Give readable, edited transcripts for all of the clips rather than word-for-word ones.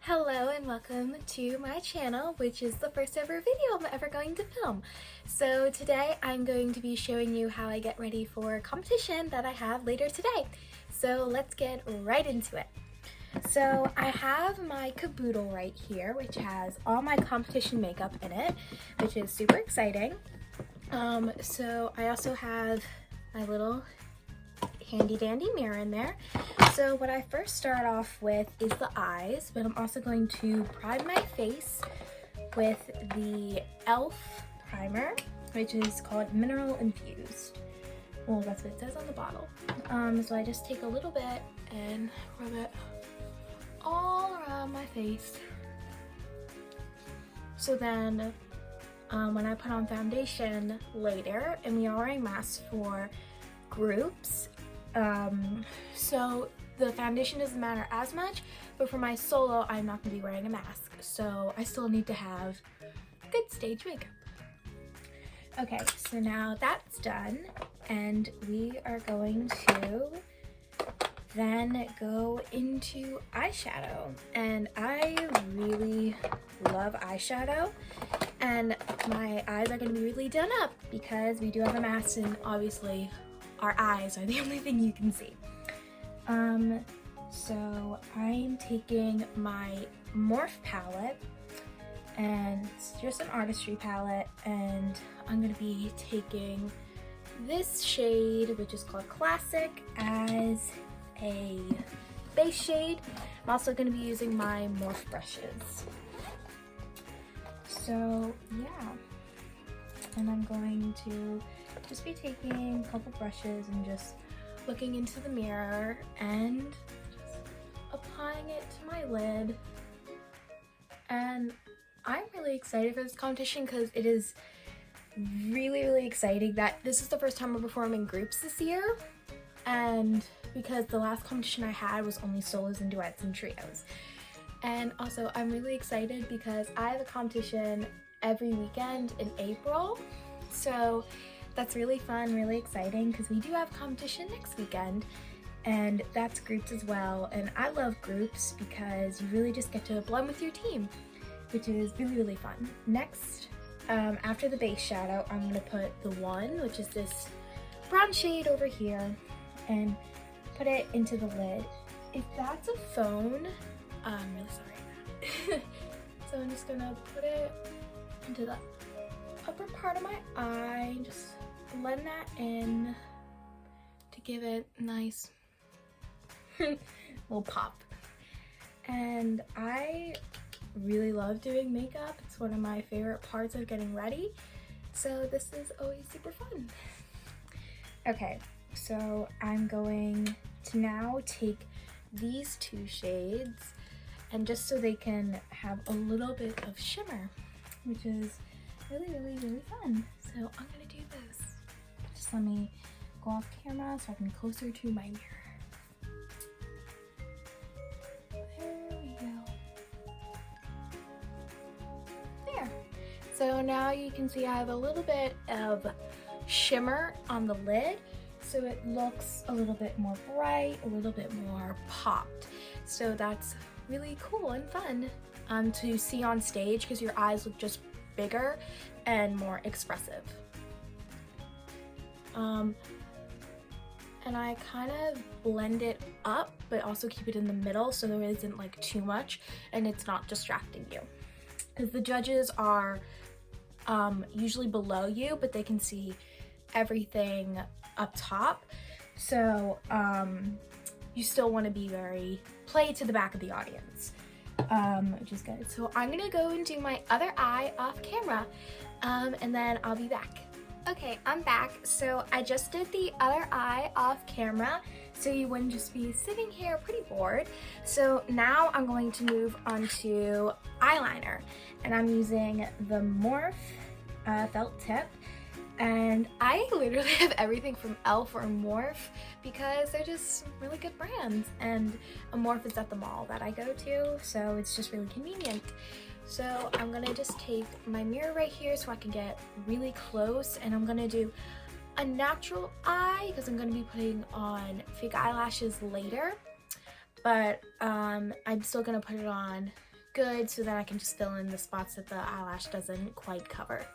Hello and welcome to my channel, which is the first ever video I'm ever going to film. So today I'm going to be showing you how I get ready for a competition that I have later today. So let's get right into it. So I have my caboodle right here, which has all my competition makeup in it, which is super exciting. So I also have my little handy dandy mirror in there. So what I first start off with is the eyes, but I'm also going to prime my face with the e.l.f. primer, which is called Mineral Infused. Well, that's what it says on the bottle. So I just take a little bit and rub it all around my face. So then when I put on foundation later, and we are wearing masks for groups, so the foundation doesn't matter as much, but for my solo, I'm not going to be wearing a mask, so I still need to have good stage makeup. Okay, so now that's done, and we are going to then go into eyeshadow. And I really love eyeshadow, and my eyes are going to be really done up because we do have a mask, and obviously our eyes are the only thing you can see. So I'm taking my Morphe palette, and it's just an artistry palette, and I'm going to be taking this shade, which is called Classic, as a base shade. I'm also going to be using my Morphe brushes. So yeah, and I'm going to just be taking a couple brushes and just looking into the mirror and just applying it to my lid. And I'm really excited for this competition because it is really exciting that this is the first time we're performing in groups this year, and because the last competition I had was only solos and duets and trios. And also I'm really excited because I have a competition every weekend in April, so that's really fun, really exciting, because we do have competition next weekend, and that's groups as well. And I love groups because you really just get to blend with your team, which is really fun. Next, after the base shadow, I'm going to put the one, which is this brown shade over here, and put it into the lid. If that's a phone, I'm really sorry. So I'm just going to put it into the upper part of my eye, just blend that in to give it a nice little pop. And I really love doing makeup. It's one of my favorite parts of getting ready, so this is always super fun. Okay, so I'm going to now take these two shades, and just so they can have a little bit of shimmer, which is really fun. So I'm gonna do this. Just let me go off camera so I can be closer to my mirror. There we go. There. So now you can see I have a little bit of shimmer on the lid, so it looks a little bit more bright, a little bit more popped. So that's really cool and fun to see on stage, because your eyes look just bigger and more expressive. And I kind of blend it up, but also keep it in the middle so there isn't like too much and it's not distracting you, because the judges are usually below you, but they can see everything up top. So you still want to be play to the back of the audience, which is good. So I'm gonna go and do my other eye off camera, and then I'll be back. Okay, I'm back. So I just did the other eye off camera, so you wouldn't just be sitting here pretty bored. So now I'm going to move on to eyeliner, and I'm using the Morphe felt tip. And I literally have everything from e.l.f. or Morphe because they're just really good brands, and a Morphe is at the mall that I go to, so it's just really convenient. So I'm gonna just take my mirror right here so I can get really close, and I'm gonna do a natural eye because I'm gonna be putting on fake eyelashes later, but I'm still gonna put it on good so that I can just fill in the spots that the eyelash doesn't quite cover.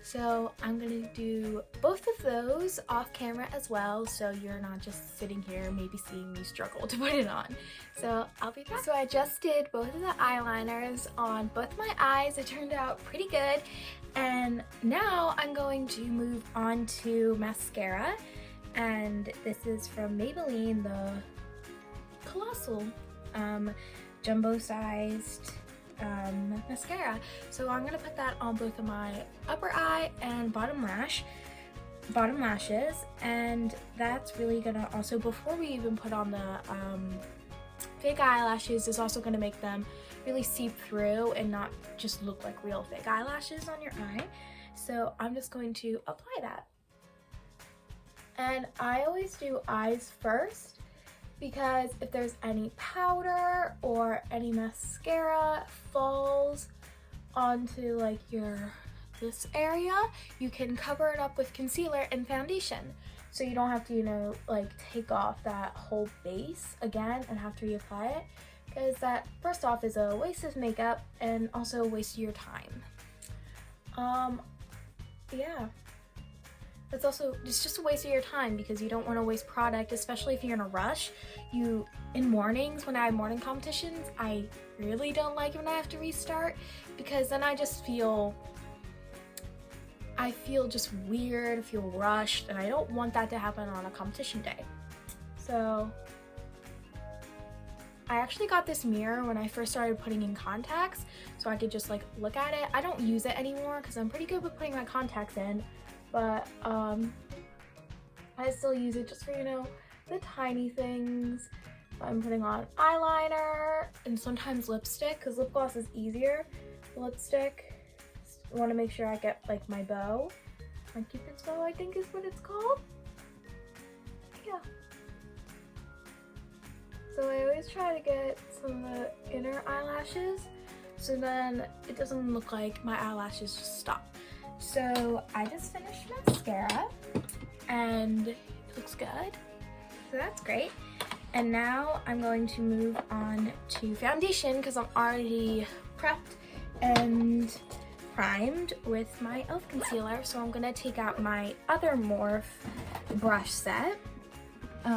So I'm gonna do both of those off camera as well, so you're not just sitting here maybe seeing me struggle to put it on. So I'll be back. So I just did both of the eyeliners on both my eyes. It turned out pretty good. And now I'm going to move on to mascara. And this is from Maybelline, the Colossal jumbo-sized mascara. So I'm gonna put that on both of my upper eye and bottom lashes, and that's really gonna also, before we even put on the fake eyelashes, is also gonna make them really seep through and not just look like real fake eyelashes on your eye. So I'm just going to apply that. And I always do eyes first, because if there's any powder or any mascara falls onto like this area, you can cover it up with concealer and foundation. So you don't have to, you know, like take off that whole base again and have to reapply it, because that first off is a waste of makeup and also a waste of your time. Yeah. It's just a waste of your time, because you don't want to waste product, especially if you're in a rush. In mornings, when I have morning competitions, I really don't like it when I have to restart, because then I feel just weird, I feel rushed, and I don't want that to happen on a competition day. So I actually got this mirror when I first started putting in contacts, so I could just like look at it. I don't use it anymore because I'm pretty good with putting my contacts in. But I still use it just for, you know, the tiny things. I'm putting on eyeliner and sometimes lipstick, because lip gloss is easier. Lipstick, I want to make sure I get like my bow. My Cupid's bow, I think is what it's called. Yeah. So I always try to get some of the inner eyelashes, so then it doesn't look like my eyelashes just stop. So I just finished mascara and it looks good, so that's great. And now I'm going to move on to foundation, because I'm already prepped and primed with my e.l.f. concealer. So I'm gonna take out my other Morphe brush set,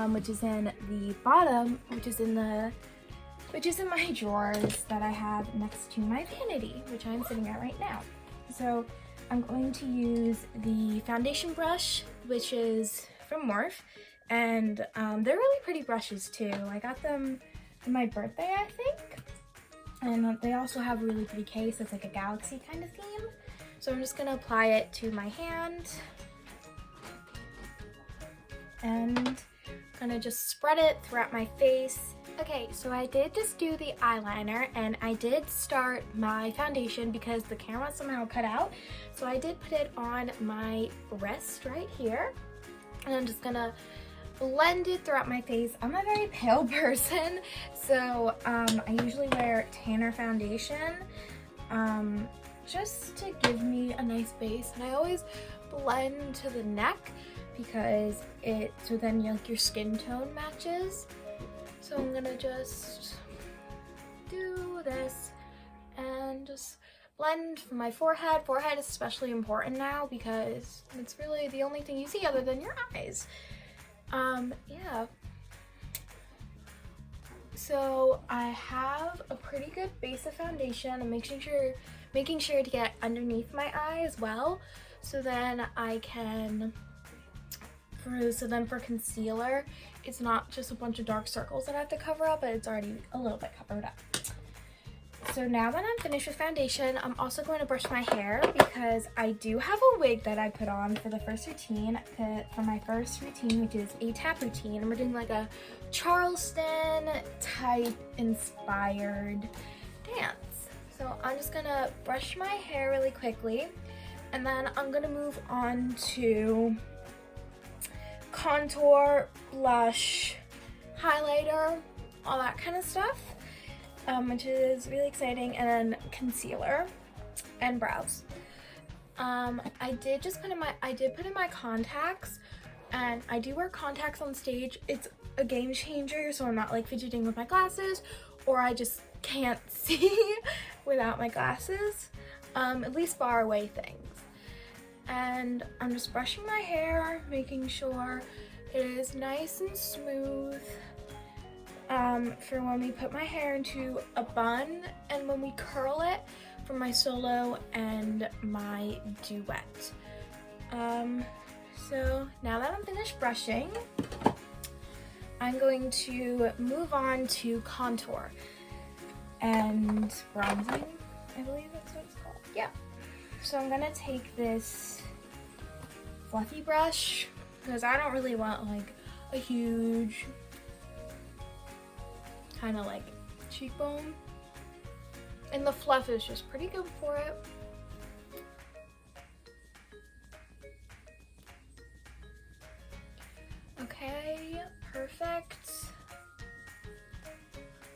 which is in the bottom, which is in my drawers that I have next to my vanity, which I'm sitting at right now. So I'm going to use the foundation brush, which is from Morphe, and they're really pretty brushes too. I got them for my birthday, I think, and they also have a really pretty case. It's like a galaxy kind of theme. So I'm just gonna apply it to my hand and gonna just spread it throughout my face. Okay, so I did just do the eyeliner, and I did start my foundation because the camera somehow cut out. So I did put it on my wrist right here, and I'm just gonna blend it throughout my face. I'm a very pale person, so I usually wear tanner foundation just to give me a nice base, and I always blend to the neck because so then your skin tone matches. So I'm gonna just do this and just blend from my forehead. Forehead is especially important now because it's really the only thing you see other than your eyes. Yeah. So I have a pretty good base of foundation. I'm making sure to get underneath my eye as well. So then for concealer, it's not just a bunch of dark circles that I have to cover up, but it's already a little bit covered up. So now that I'm finished with foundation, I'm also going to brush my hair because I do have a wig that I put on for the first routine, for my first routine, which is a tap routine. And we're doing like a Charleston type inspired dance. So I'm just gonna brush my hair really quickly, and then I'm gonna move on to contour, blush, highlighter, all that kind of stuff, which is really exciting, and then concealer and brows. I did put in my contacts, and I do wear contacts on stage. It's a game changer, so I'm not like fidgeting with my glasses or I just can't see without my glasses, at least far away things. And I'm just brushing my hair, making sure it is nice and smooth for when we put my hair into a bun and when we curl it for my solo and my duet. So now that I'm finished brushing, I'm going to move on to contour and bronzing, I believe that's what it's called. Yeah. So I'm gonna take this fluffy brush because I don't really want like a huge kind of like cheekbone, and the fluff is just pretty good for it. Okay, perfect.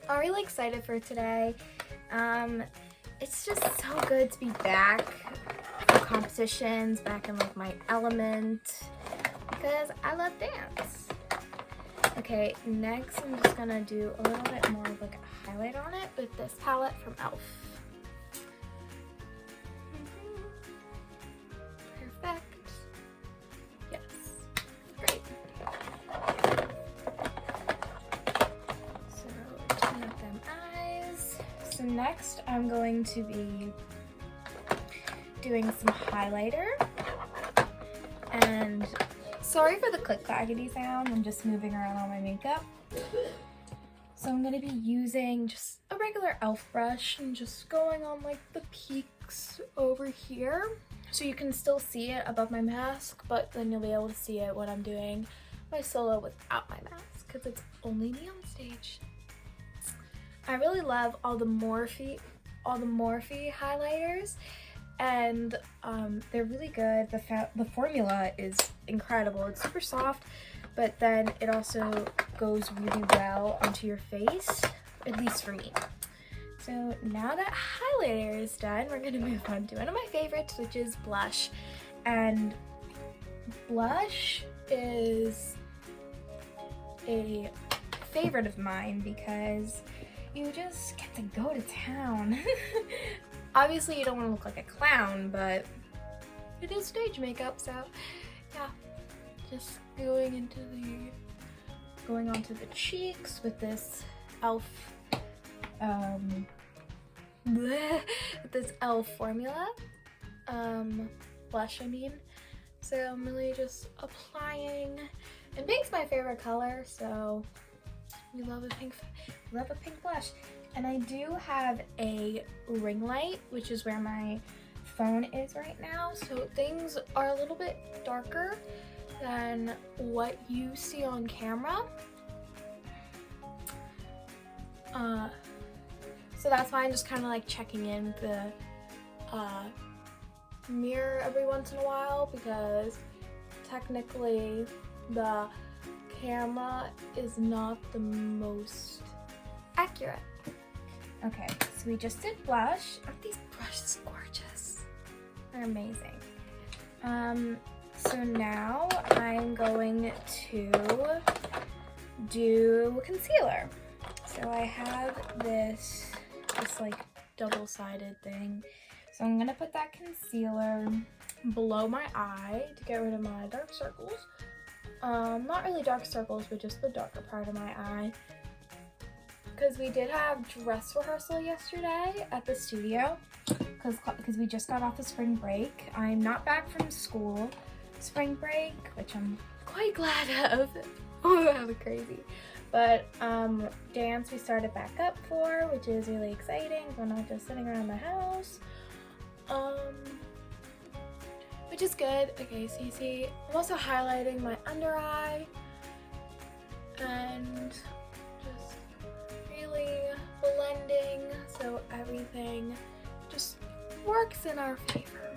I'm really excited for today. It's just so good to be back for competitions, back in like my element, because I love dance. Okay, next I'm just gonna do a little bit more of like a highlight on it with this palette from e.l.f. Perfect. Yes, great. So tune up them eyes. So next I'm going to be doing some highlighter, and sorry for the click-clackety sound, I'm just moving around all my makeup. So I'm going to be using just a regular e.l.f. brush and just going on like the peaks over here. So you can still see it above my mask, but then you'll be able to see it when I'm doing my solo without my mask, because it's only me on stage. I really love all the Morphe highlighters, and they're really good. The formula is incredible. It's super soft, but then it also goes really well onto your face, at least for me. So now that highlighter is done, we're gonna move on to one of my favorites, which is blush. And blush is a favorite of mine because you just get to go to town. Obviously you don't want to look like a clown, but it is stage makeup, so yeah. Just going onto the cheeks with this e.l.f. With this e.l.f. formula, blush I mean. So I'm really just applying, and pink's my favorite color, so we love a pink blush. And I do have a ring light, which is where my phone is right now, so things are a little bit darker than what you see on camera. So that's why I'm just kind of like checking in the mirror every once in a while, because technically the camera is not the most accurate. Okay, so we just did blush. Aren't these brushes gorgeous? They're amazing. So now I'm going to do concealer. So I have this like double-sided thing. So I'm gonna put that concealer below my eye to get rid of my dark circles. Not really dark circles, but just the darker part of my eye. Because we did have dress rehearsal yesterday at the studio, because we just got off of spring break. I'm not back from school spring break, which I'm quite glad of. Oh, that was crazy. But dance we started back up for, which is really exciting. We're not just sitting around the house, which is good. Okay, so you see I'm also highlighting my under eye and just really blending so everything just works in our favor.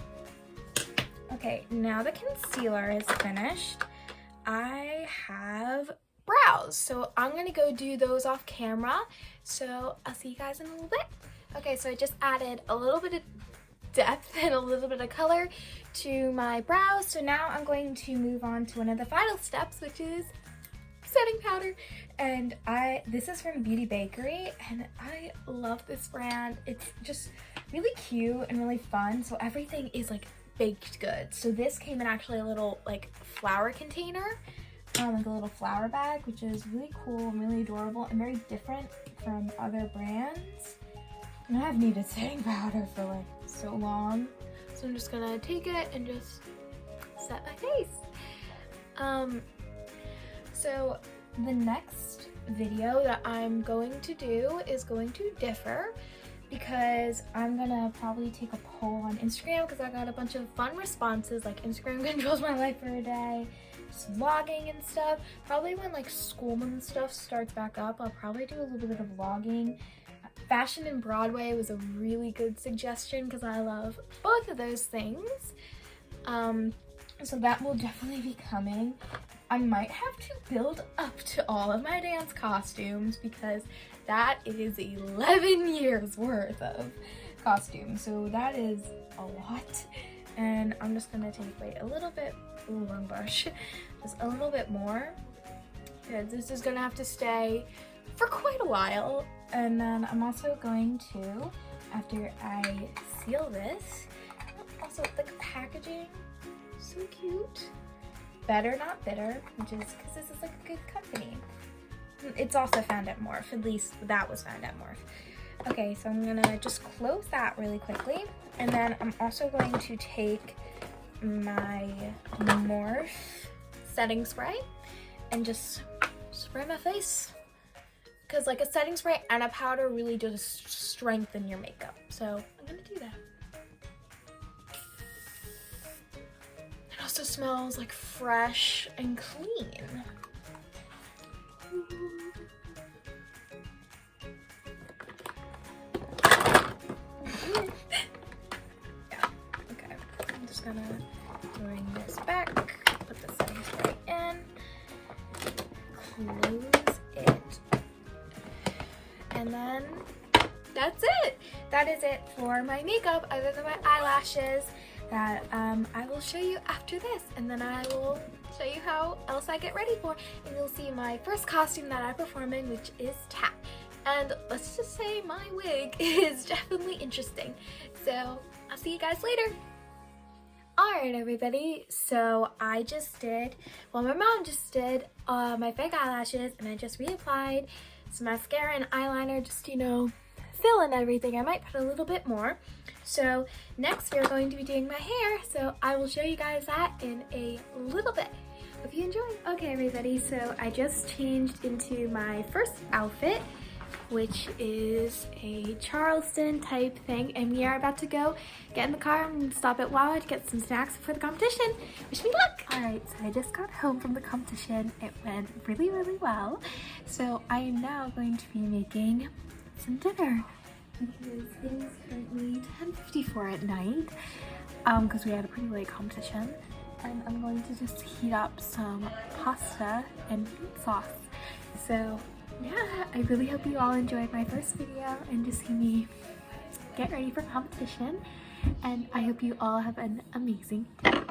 Okay, now the concealer is finished. I have brows, so I'm gonna go do those off camera, so I'll see you guys in a little bit. Okay, so I just added a little bit of depth and a little bit of color to my brows, so now I'm going to move on to one of the final steps, which is setting powder, and this is from Beauty Bakery, and I love this brand. It's just really cute and really fun. So everything is like baked goods. So this came in actually a little like flower container, like a little flower bag, which is really cool and really adorable and very different from other brands. And I've needed setting powder for like so long, so I'm just gonna take it and just set my face. So the next video that I'm going to do is going to differ, because I'm gonna probably take a poll on Instagram, because I got a bunch of fun responses, like Instagram controls my life for a day, just vlogging and stuff. Probably when like school and stuff starts back up, I'll probably do a little bit of vlogging. Fashion and Broadway was a really good suggestion, because I love both of those things. So that will definitely be coming. I might have to build up to all of my dance costumes, because that is 11 years worth of costumes. So that is a lot. And I'm just gonna take, a little bit, wrong brush, just a little bit more, because this is gonna have to stay for quite a while. And then I'm also going to, after I seal this, also the packaging, so cute. Better Not Bitter, which is because this is like a good company. It's also found at Morph, at least that was found at Morph. Okay, so I'm gonna just close that really quickly, and then I'm also going to take my Morph setting spray and just spray my face, because like a setting spray and a powder really does strengthen your makeup. So I'm gonna do that. It also smells like fresh and clean. Yeah, okay. I'm just gonna bring this back, put the setting spray in, close it, and then that's it. That is it for my makeup, other than my eyelashes, that I will show you after this, and then I will show you how else I get ready for, and you'll see my first costume that I perform in, which is Tap. And let's just say my wig is definitely interesting. So I'll see you guys later. Alright everybody, so I just did, well my mom just did my fake eyelashes, and I just reapplied some mascara and eyeliner, just, you know, fill in everything. I might put a little bit more. So next we're going to be doing my hair, so I will show you guys that in a little bit. Hope you enjoy. Okay everybody, so I just changed into my first outfit, which is a Charleston type thing, and we are about to go get in the car and stop at Wawa to get some snacks for the competition. Wish me luck! Alright, so I just got home from the competition. It went really, really well. So I am now going to be making some dinner, because it is currently 10:54 at night, because we had a pretty late competition, and I'm going to just heat up some pasta and meat sauce. So yeah, I really hope you all enjoyed my first video and to see me get ready for competition, and I hope you all have an amazing day.